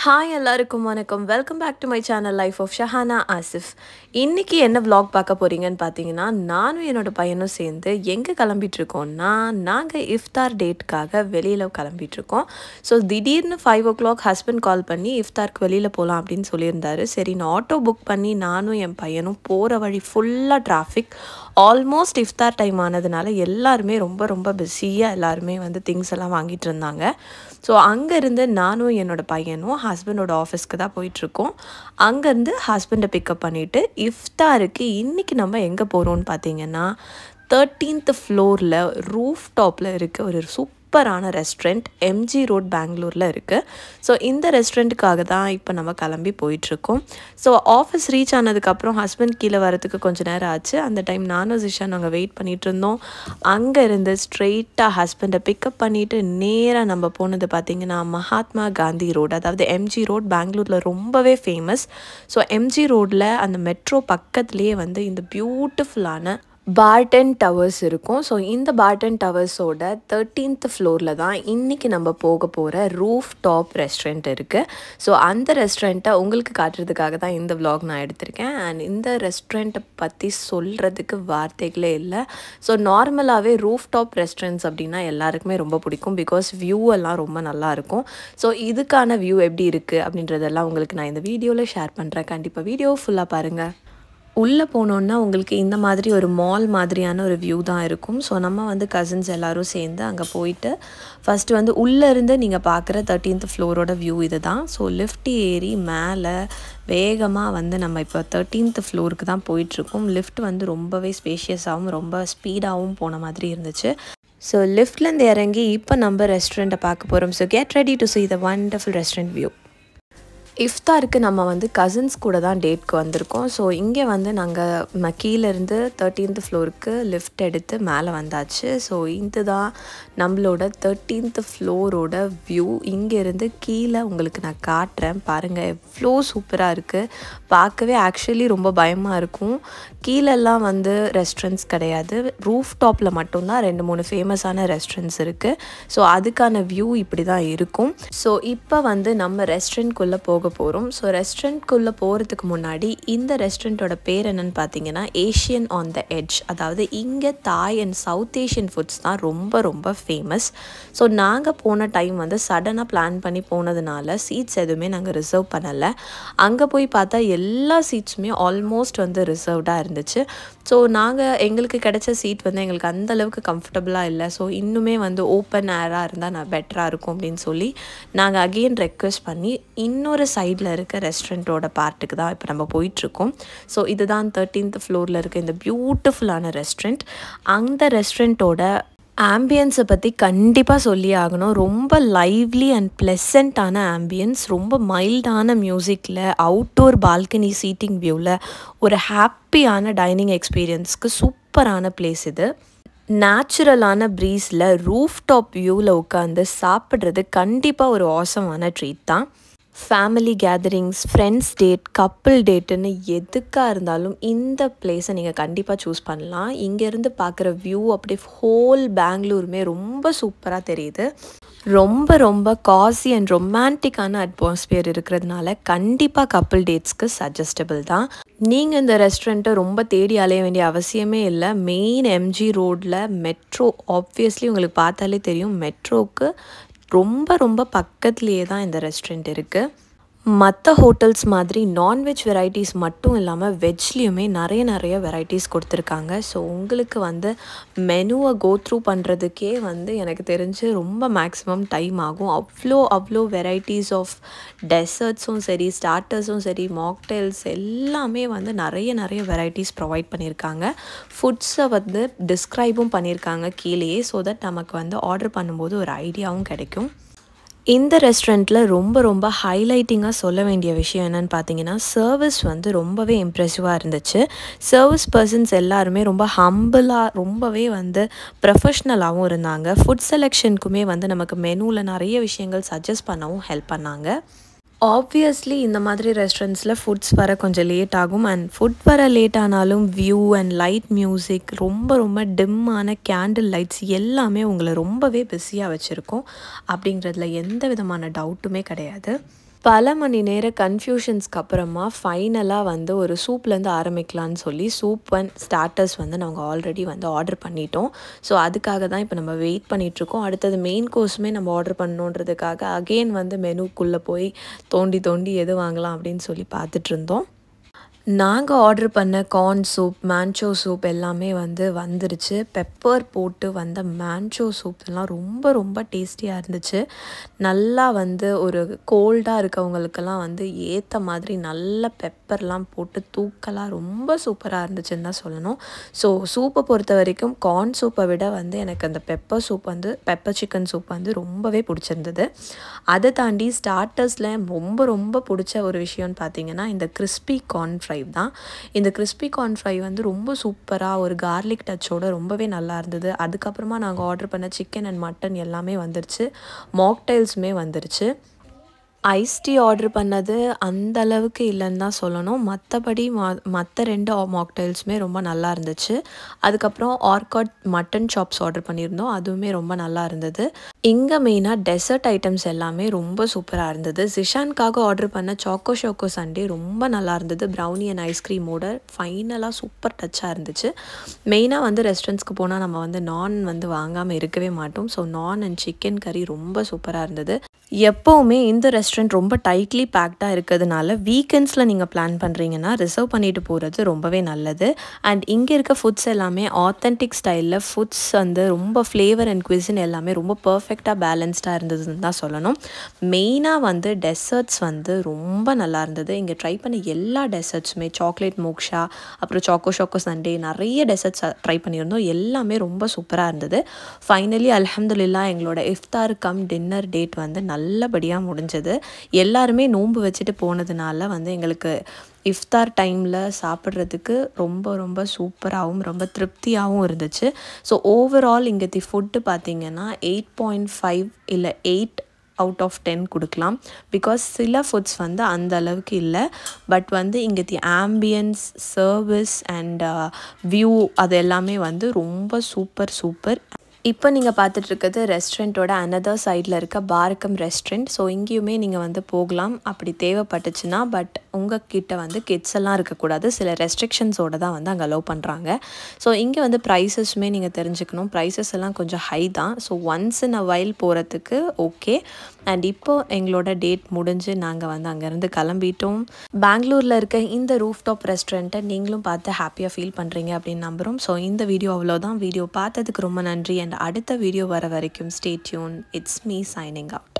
Hi எல்லாருக்கும் வணக்கம். Welcome back to my channel life of Shahana Asif. இன்றைக்கி என்ன vlog பார்க்க போகிறீங்கன்னு பார்த்தீங்கன்னா, நானும் என்னோட பையனும் சேர்ந்து எங்கே கிளம்பிட்டுருக்கோம்னா, நாங்கள் இஃப்தார் டேட்காக வெளியில் கிளம்பிட்டுருக்கோம். ஸோ திடீர்னு 5 o'clock ஹஸ்பண்ட் கால் பண்ணி இஃப்தாருக்கு வெளியில் போகலாம் அப்படின்னு சொல்லியிருந்தாரு. சரி, நான் ஆட்டோ புக் பண்ணி நானும் என் பையனும் போகிற வழி ஃபுல்லாக டிராஃபிக். ஆல்மோஸ்ட் இஃப்தார் டைம் ஆனதுனால எல்லாருமே ரொம்ப பிஸியாக எல்லாருமே வந்து திங்ஸ் எல்லாம் வாங்கிட்டு இருந்தாங்க. ஸோ அங்கேருந்து நானும் என்னோடய பையனும் ஹஸ்பண்டோட ஆஃபீஸ்க்கு தான் போயிட்டுருக்கோம். அங்கேருந்து ஹஸ்பண்டை பிக்கப் பண்ணிவிட்டு இஃப்தாருக்கு இன்றைக்கி நம்ம எங்கே போகிறோம்னு பார்த்தீங்கன்னா, 13th ஃப்ளோரில் ரூஃப் டாப்பில் இருக்க ஒரு சூப்பரான ரெஸ்டாரண்ட் எம்ஜி ரோட் பெங்களூரில் இருக்குது. ஸோ இந்த ரெஸ்டாரண்ட்டுக்காக தான் இப்போ நம்ம கிளம்பி போயிட்டுருக்கோம். ஸோ ஆஃபீஸ் ரீச் ஆனதுக்கப்புறம் ஹஸ்பண்ட் கீழே வரத்துக்கு கொஞ்சம் நேரம் ஆச்சு. அந்த டைம் நானும் ஜிஷான் நாங்கள் வெயிட் பண்ணிகிட்டு இருந்தோம். அங்கே இருந்து ஸ்ட்ரெயிட்டாக ஹஸ்பண்டை பிக்கப் பண்ணிவிட்டு நேராக நம்ம போனது பார்த்திங்கன்னா மகாத்மா காந்தி ரோடு, அதாவது எம்ஜி ரோட் பெங்களூரில் ரொம்பவே ஃபேமஸ். ஸோ எம்ஜி ரோடில் அந்த மெட்ரோ பக்கத்துலேயே வந்து இந்த பியூட்டிஃபுல்லான பார்டன் டவர்ஸ் இருக்கும். ஸோ இந்த பார்டன் டவர்ஸோட 13th ஃப்ளோரில் தான் இன்றைக்கி நம்ம போக போகிற ரூஃப் டாப் ரெஸ்டாரண்ட் இருக்குது. ஸோ அந்த ரெஸ்டாரண்ட்டை உங்களுக்கு காட்டுறதுக்காக தான் இந்த vlog நான் எடுத்திருக்கேன். அண்ட் இந்த ரெஸ்டாரண்ட்டை பற்றி சொல்கிறதுக்கு வார்த்தைகளே இல்லை. ஸோ நார்மலாகவே ரூஃப் டாப் ரெஸ்டாரண்ட்ஸ் அப்படின்னா எல்லாருக்குமே ரொம்ப பிடிக்கும். பிகாஸ் வியூ எல்லாம் ரொம்ப நல்லாயிருக்கும். ஸோ இதுக்கான வியூ எப்படி இருக்குது அப்படின்றதெல்லாம் உங்களுக்கு நான் இந்த வீடியோவில் ஷேர் பண்ணுறேன். கண்டிப்பாக வீடியோ ஃபுல்லாக பாருங்கள். உள்ளே போனோன்னா உங்களுக்கு இந்த மாதிரி ஒரு மால் மாதிரியான ஒரு வியூ தான் இருக்கும். ஸோ நம்ம வந்து கசின்ஸ் எல்லோரும் சேர்ந்து அங்கே போயிட்டு ஃபஸ்ட்டு வந்து உள்ளேருந்து நீங்கள் பார்க்குற 13th ஃப்ளோரோட வியூ இது தான். ஸோ லிஃப்ட் ஏறி மேலே வேகமாக வந்து நம்ம இப்போ 13th ஃப்ளோருக்கு தான் போயிட்டுருக்கோம். லிஃப்ட் வந்து ரொம்பவே ஸ்பேஷியஸாகவும் ரொம்ப ஸ்பீடாகவும் போன மாதிரி இருந்துச்சு. ஸோ லிஃப்ட்லேருந்து இறங்கி இப்போ நம்ம ரெஸ்டாரண்ட்டை பார்க்க போகிறோம். So get ready to see the wonderful restaurant view. இஃப்தாருக்கு நம்ம வந்து கசின்ஸ் கூட தான் டேட்க்கு வந்திருக்கோம். ஸோ இங்கே வந்து நாங்கள் கீழேருந்து 13th ஃப்ளோருக்கு லிஃப்ட் எடுத்து மேலே வந்தாச்சு. ஸோ இது தான் நம்மளோட 13th ஃப்ளோரோட வியூ. இங்கேருந்து கீழே உங்களுக்கு நான் காட்டுறேன் பாருங்கள். எவ்வளோ சூப்பராக இருக்குது. பார்க்கவே ஆக்சுவலி ரொம்ப பயமாக இருக்கும். கீழெல்லாம் வந்து ரெஸ்டாரண்ட்ஸ் கிடையாது. ரூஃப் டாப்பில் மட்டும்தான் 2-3 ஃபேமஸான ரெஸ்டாரண்ட்ஸ் இருக்குது. ஸோ அதுக்கான வியூ இப்படி தான் இருக்கும். ஸோ இப்போ வந்து நம்ம ரெஸ்டாரண்ட்குள்ளே போகிறோம். ஸோ ரெஸ்டாரண்ட்குள்ளே போகிறதுக்கு முன்னாடி இந்த ரெஸ்டாரண்ட்டோட பேர் என்னன்னு பார்த்தீங்கன்னா ஏஷியன் ஆன் த எட்ஜ். அதாவது இங்கே தாய் அண்ட் சவுத் ஏஷியன் ஃபுட்ஸ் தான் ரொம்ப ஃபேமஸ். ஸோ நாங்கள் போன டைம் வந்து சடனாக பிளான் பண்ணி போனதுனால சீட்ஸ் எதுவுமே நாங்கள் ரிசர்வ் பண்ணலை. அங்கே போய் பார்த்தா எல்லா சீட்ஸுமே ஆல்மோஸ்ட் வந்து ரிசர்வ்டாக இருந்துச்சு. ஸோ எங்களுக்கு கிடைச்ச சீட் வந்து எங்களுக்கு அந்தளவுக்கு கம்ஃபர்டபுளாக இல்லை. ஸோ இன்னுமே வந்து ஓப்பன் ஏராக இருந்தால் பெட்டராக இருக்கும் அப்படின்னு சொல்லி நாங்கள் அகெயின் ரெக்வெஸ்ட் பண்ணி இன்னொரு சைடில் இருக்க ரெஸ்டாரண்ட்டோட பார்ட்டுக்கு தான் இப்போ நம்ம போயிட்டுருக்கோம். ஸோ இதுதான் 13th ஃப்ளோரில் இருக்க இந்த பியூட்டிஃபுல்லான ரெஸ்டாரண்ட். அந்த ரெஸ்டாரண்ட்டோட ஆம்பியன்ஸை பற்றி கண்டிப்பாக சொல்லி ஆகணும். ரொம்ப லைவ்லி அண்ட் ப்ளசண்ட்டான ஆம்பியன்ஸ், ரொம்ப மைல்டான மியூசிக்கில், அவுட்டோர் பால்கனி சீட்டிங் வியூவில் ஒரு ஹாப்பியான டைனிங் எக்ஸ்பீரியன்ஸ்க்கு சூப்பரான பிளேஸ் இது. நேச்சுரலான ப்ரீஸில் ரூஃப் டாப் வியூவில் உட்காந்து சாப்பிட்றது கண்டிப்பாக ஒரு ஆசமான ட்ரீட் தான். Family gatherings, friends date, couple டேட்டுன்னு எதுக்காக இருந்தாலும் இந்த பிளேஸை நீங்கள் கண்டிப்பாக சூஸ் பண்ணலாம். இங்கேருந்து பார்க்குற வியூ அப்படியே ஹோல் பெங்களூருமே ரொம்ப சூப்பராக தெரியுது. ரொம்ப காசி அண்ட் ரொமான்டிக்கான அட்மாஸ்பியர் இருக்கிறதுனால கண்டிப்பாக கப்புள் டேட்ஸ்க்கு சஜஸ்டபிள் தான். நீங்கள் இந்த ரெஸ்டாரண்ட்டை ரொம்ப தேடி அலைய வேண்டிய அவசியமே இல்லை. மெயின் எம்ஜி ரோடில் மெட்ரோ, ஆப்வியஸ்லி உங்களுக்கு பார்த்தாலே தெரியும், மெட்ரோவுக்கு ரொம்ப பக்கத்துலேயே தான் இந்த ரெஸ்டாரண்ட் இருக்குது. மற்ற ஹோட்டல்ஸ் மாதிரி நான்வெஜ் வெரைட்டிஸ் மட்டும் இல்லாமல் வெஜ்லேயுமே நிறைய வெரைட்டிஸ் கொடுத்துருக்காங்க. ஸோ உங்களுக்கு வந்து மெனுவை கோ த்ரூ பண்ணுறதுக்கே வந்து எனக்கு தெரிஞ்சு ரொம்ப மேக்ஸிமம் டைம் ஆகும். அவ்வளோ வெரைட்டிஸ் ஆஃப் டெசர்ட்ஸும் சரி, ஸ்டார்டர்ஸும் சரி, மாக்டெயில்ஸ் எல்லாமே வந்து நிறைய வெரைட்டிஸ் ப்ரொவைட் பண்ணியிருக்காங்க. ஃபுட்ஸை வந்து டிஸ்கிரைபும் பண்ணியிருக்காங்க கீழேயே. ஸோ தட் நமக்கு வந்து ஆர்டர் பண்ணும்போது ஒரு ஐடியாவும் கிடைக்கும். இந்த ரெஸ்டாரண்ட்டில் ரொம்ப ஹைலைட்டிங்காக சொல்ல வேண்டிய விஷயம் என்னென்னு பார்த்தீங்கன்னா, சர்வீஸ் வந்து ரொம்பவே இம்ப்ரெசிவாக இருந்துச்சு. சர்வீஸ் பர்சன்ஸ் எல்லாருமே ரொம்ப ஹம்பிளாக, ரொம்பவே வந்து ப்ரொஃபஷ்னலாகவும் இருந்தாங்க. ஃபுட் செலெக்ஷனுக்குமே வந்து நமக்கு மெனுவில் நிறைய விஷயங்கள் சஜஸ்ட் பண்ணவும் ஹெல்ப் பண்ணாங்க. ஆப்வியஸ்லி இந்த மாதிரி ரெஸ்டாரண்ட்ஸில் ஃபுட்ஸ் வர கொஞ்சம் லேட் ஆகும். அண்ட் ஃபுட் வர லேட் ஆனாலும் வியூ அண்ட் லைட் மியூசிக், ரொம்ப டிம்மான கேண்டில் லைட்ஸ் எல்லாமே உங்களை ரொம்பவே பிஸியாக வச்சுருக்கோம். அப்படிங்கிறதுல எந்த விதமான டவுட்டுமே கிடையாது. பல மணி நேர கன்ஃப்யூஷன்ஸ்க்கு அப்புறமா ஃபைனலாக வந்து ஒரு சூப்லேருந்து ஆரம்பிக்கலான்னு சொல்லி சூப் அண்ட் ஸ்டார்ட்டர்ஸ் வந்து நாங்கள் ஆல்ரெடி வந்து ஆர்டர் பண்ணிட்டோம். ஸோ அதுக்காக தான் இப்போ நம்ம வெயிட் பண்ணிகிட்ருக்கோம். அடுத்தது மெயின் கோர்ஸுமே நம்ம ஆர்டர் பண்ணணுன்றதுக்காக அகெயின் வந்து மெனுக்குள்ளே போய் தோண்டி தோண்டி எது வாங்கலாம் அப்படின்னு சொல்லி பார்த்துட்ருந்தோம். நாங்கள் ஆர்டர் பண்ண கார்ன் சூப், மேன்ச்சோ சூப் எல்லாமே வந்து வந்துருச்சு. பெப்பர் போட்டு வந்த மேன்ச்சோ சூப்லாம் ரொம்ப ரொம்ப டேஸ்டியாக இருந்துச்சு. நல்லா வந்து ஒரு கோல்டாக இருக்கவங்களுக்கெல்லாம் வந்து ஏற்ற மாதிரி நல்ல பெப்பர்லாம் போட்டு தூக்கலாக ரொம்ப சூப்பராக இருந்துச்சுன்னு தான் சொல்லணும். ஸோ சூப்பை பொறுத்த வரைக்கும் கார்ன் சூப்பை விட வந்து எனக்கு அந்த பெப்பர் சூப் வந்து பெப்பர் சிக்கன் சூப் வந்து ரொம்பவே பிடிச்சிருந்தது. அதை தாண்டி ஸ்டார்ட்டர்ஸில் ரொம்ப ரொம்ப பிடிச்ச ஒரு விஷயம்னு பார்த்தீங்கன்னா இந்த கிறிஸ்பி கார்ன் ஃப்ரை தான். இந்த கிறிஸ்பி கார்ன் ஃப்ரை வந்து ரொம்ப சூப்பராக ஒரு கார்லிக் டச்சோட ரொம்பவே நல்லா இருந்தது. அதுக்கப்புறமா நாங்கள் ஆர்டர் பண்ண சிக்கன் அண்ட் மட்டன் எல்லாமே வந்துருச்சு. மாக்டைல்ஸுமே வந்துருச்சு. ஐஸ் டீ ஆர்டர் பண்ணது அந்த அளவுக்கு இல்லைன்னு தான் சொல்லணும். மற்றபடி மற்ற 2 மாக்டைல்ஸுமே ரொம்ப நல்லா இருந்துச்சு. அதுக்கப்புறம் ஆர்காட் மட்டன் சாப்ஸ் ஆர்டர் பண்ணியிருந்தோம். அதுவுமே ரொம்ப நல்லா இருந்தது. இங்கே மெயினாக டெசர்ட் ஐட்டம்ஸ் எல்லாமே ரொம்ப சூப்பராக இருந்தது. ஜிஷானுக்காக ஆர்டர் பண்ண சாக்கோ ஷோக்கோ சண்டே ரொம்ப நல்லா இருந்தது. ப்ரௌனி அண்ட் ஐஸ்கிரீமோட ஃபைனலாக சூப்பர் டச்சாக இருந்துச்சு. மெயினாக வந்து ரெஸ்டாரண்ட்ஸ்க்கு போனால் நம்ம வந்து நான் வந்து வாங்காமல் இருக்கவே மாட்டோம். ஸோ நான் அண்ட் சிக்கன் கறி ரொம்ப சூப்பராக இருந்தது. எப்போவுமே இந்த ரெஸ்டாரண்ட் ரொம்ப டைட்லி பேக்டாக இருக்கிறதுனால வீக்கெண்ட்ஸில் நீங்கள் பிளான் பண்ணுறீங்கன்னா ரிசர்வ் பண்ணிட்டு போகிறது ரொம்பவே நல்லது. அண்ட் இங்கே இருக்க ஃபுட்ஸ் எல்லாமே ஆத்தென்டிக் ஸ்டைலில் ஃபுட்ஸ் வந்து ரொம்ப ஃப்ளேவர் அண்ட் குவிசின் எல்லாமே ரொம்ப பர்ஃபெக்டாக பேலன்ஸ்டாக இருந்ததுன்னு தான் சொல்லணும். மெயினாக வந்து டெசர்ட்ஸ் வந்து ரொம்ப நல்லா இருந்தது. இங்கே ட்ரை பண்ண எல்லா டெசர்ட்ஸுமே சாக்லேட் மோக்ஷா, அப்புறம் சாக்கோ ஷோக்கோ சண்டே, நிறைய டெசர்ட்ஸ் ட்ரை பண்ணியிருந்தோம். எல்லாமே ரொம்ப சூப்பராக இருந்தது. ஃபைனலி அல்ஹம்துலில்லாஹ் எங்களோட இஃப்தார் கம் டின்னர் டேட் வந்து நல்லபடியாக முடிஞ்சது. எல்லாருமே நோன்பு வச்சுட்டு போனதுனால வந்து எங்களுக்கு இஃப்தார் டைமில் சாப்பிட்றதுக்கு ரொம்ப ரொம்ப சூப்பராகவும் ரொம்ப திருப்தியாகவும் இருந்துச்சு. ஸோ ஓவரால் இங்கே ஃபுட்டு பார்த்திங்கன்னா 8.5 இல்லை 8 அவுட் ஆஃப் 10 கொடுக்கலாம். பிகாஸ் சில ஃபுட்ஸ் வந்து அந்த அளவுக்கு இல்லை. பட் வந்து இங்கே ஆம்பியன்ஸ், சர்வீஸ் அண்ட் வியூ அது எல்லாமே வந்து ரொம்ப சூப்பர். இப்போ நீங்கள் பார்த்துட்ருக்கிறது ரெஸ்டாரண்ட்டோட அனதர் சைடில் இருக்க பாரக்கம் ரெஸ்டாரண்ட். ஸோ இங்கேயுமே நீங்கள் வந்து போகலாம் அப்படி தேவைப்பட்டுச்சுன்னா. பட் உங்கள்கிட்ட வந்து கிட்ஸ் எல்லாம் இருக்கக்கூடாது. சில ரெஸ்ட்ரிக்ஷன்ஸோடு தான் வந்து அங்கே அலோவ் பண்ணுறாங்க. ஸோ இங்கே வந்து ப்ரைஸஸுமே நீங்கள் தெரிஞ்சுக்கணும். ப்ரைஸஸ் எல்லாம் கொஞ்சம் ஹை தான். So once in a while போகிறதுக்கு ஓகே. அண்ட் இப்போது எங்களோட டேட் முடிஞ்சு நாங்கள் வந்து அங்கேருந்து கிளம்பிட்டோம். பெங்களூரில் இருக்க இந்த ரூஃப்டாப் ரெஸ்டாரண்ட்டை நீங்களும் பார்த்து ஹாப்பியாக ஃபீல் பண்ணுறீங்க அப்படின்னு நம்புகிறோம். ஸோ இந்த வீடியோ அவ்வளோதான். வீடியோ பார்த்ததுக்கு ரொம்ப நன்றி. அண்ட் அடுத்த வீடியோ வர வரைக்கும் stay tune. It's me signing out.